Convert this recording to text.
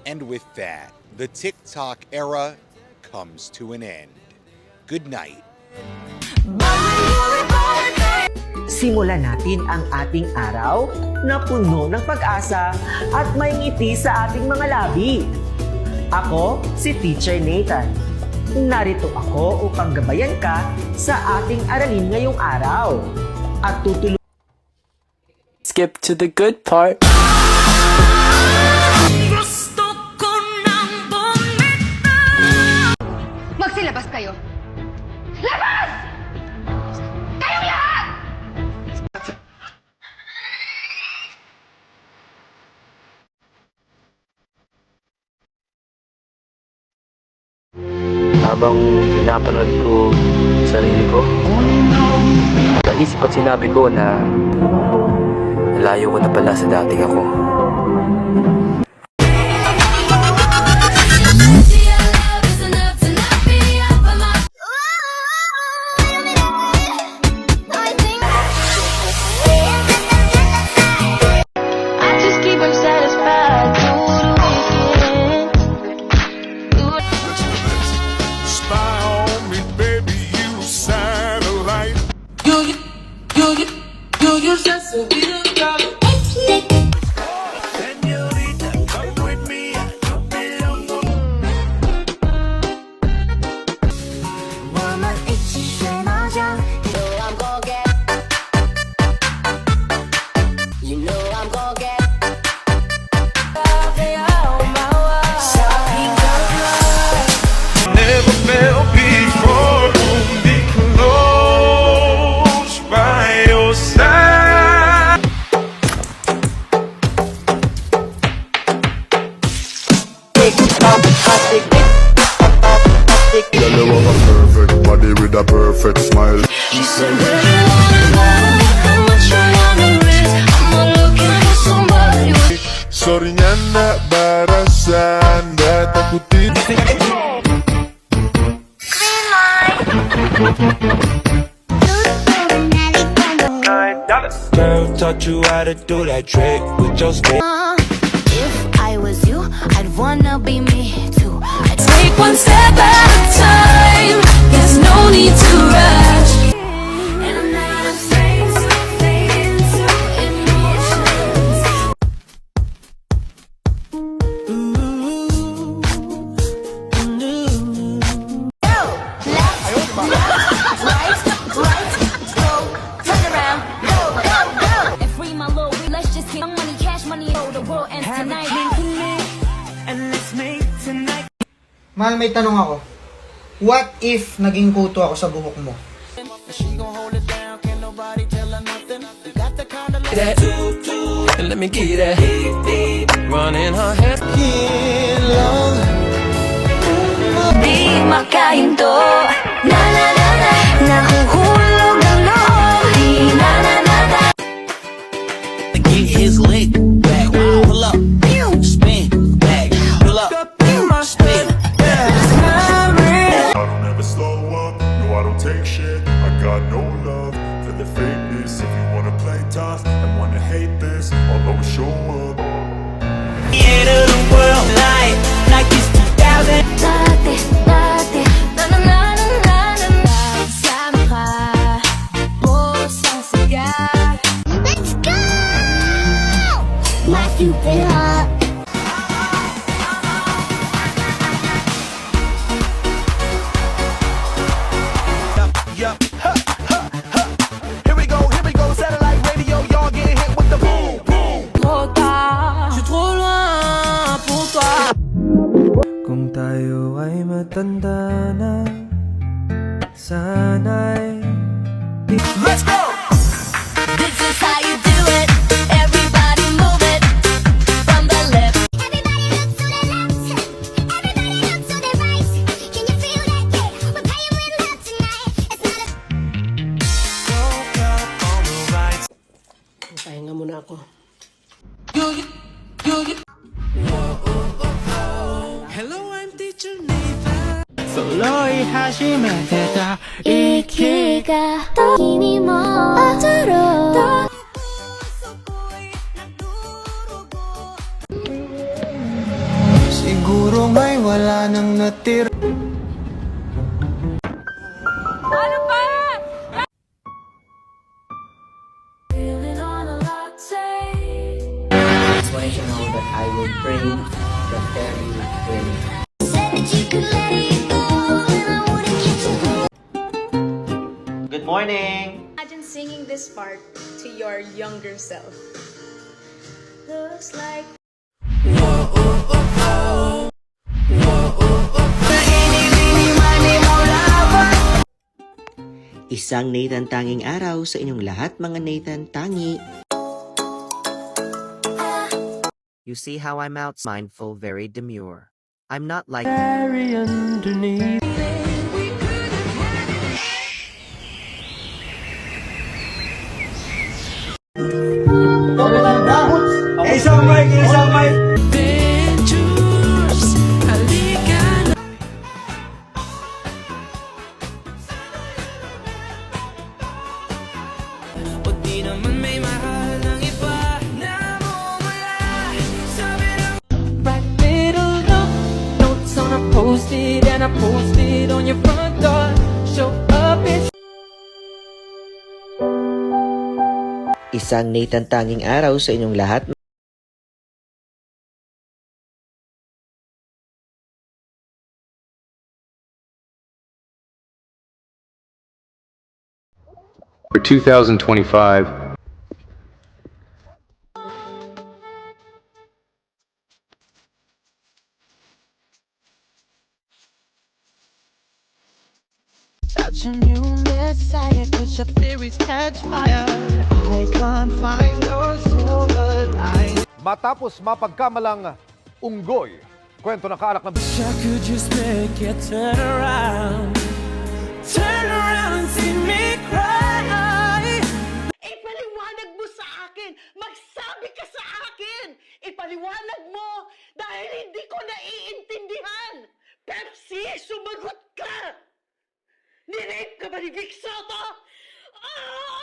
And with that, the TikTok era comes to an end. Good night. Simulan natin ang ating araw na puno ng pag-asa at may ngiti sa ating mga labi. Ako si Teacher Nathan. Narito ako upang gabayan ka sa ating aralin ngayong araw. At tutulungan. Skip to the good part. Magsilabas kayo! Labas! Kayong lahat! Habang pinapanood ko sarili ko, naisip at sinabi ko na layo ko na pala sa dating ako. Yellow of a perfect body with a perfect smile. She said, where you wanna go? How much you wanna risk? I'm looking for somebody. Sorry niya na barasan datakutin. Green light. Girl taught you how to do that trick with your stick. If I was you, I'd wanna be me too. I'd take one step at a time. There's no need to rush. And I'm not afraid to fade into emotions. Go, left, right, go, turn around, go, go, go. And free my load, let's just get money, cash money, oh, the world ends tonight. Mahal, may tanong ako. What if naging kuto ako sa buhok mo? Let me get that running her head. Di makahinto. Na na na na. Nahuhulog ang loob. Di na na na na. Get his leg back, pull up, spin back, pull up, spin. I don't ever slow up, no I don't take shit. I got no love for the fakeness. If you wanna play tough and wanna hate this, I'll always show up. The end of the world, like it's 2000. Dati, dati. Na na na na na na na. Sama ka. Pusang sigat. Let's go! My stupid heart. Yup, ha, ha, ha. Here we go, satellite radio, y'all get hit with the boom, boom. Trop tard, je suis trop loin pour toi. Kung tayo ay matanda na, sana'y Let's go! This is how you do it. Everybody move it. From the left. Everybody look to the left. Everybody look to the right. Can you feel that? Yeah, we're playing with love tonight. It's not a... Woke up on the right. Pahinga muna ako. Hello, I'm Teacher Nathan. 息が君も踊ろう Stay Siguro nga'y wala nang natira. Feeling on a latte. Just wanted to know that I will bring the fairy in. Said that you could let it go, and I wouldn't catch it. Good morning! Imagine singing this part to your younger self. Looks like Isang Nathan tanging araw sa inyong lahat, mga Nathan tangi. You see how I'm out mindful, very demure. I'm not like Adventures, halika na. O di naman may mahal ng iba na mumula. Sabi ng right middle look, notes on a post-it and I post it on your front door. Show up and isang Nathan tanging araw sa inyong lahat. For 2025. such a new messiah, 'cause your theories catch fire. I can't find your silver lining. Matapos mapagkamalang unggoy, kwento ng kaanak ng... Wish I could just make it turn around and see me cry. Ipaliwanag mo sa akin! Magsabi ka sa akin! Ipaliwanag mo dahil hindi ko naiintindihan! Pepsi, sumagot ka! Nirape ka ba ni Vic Soto? Ah!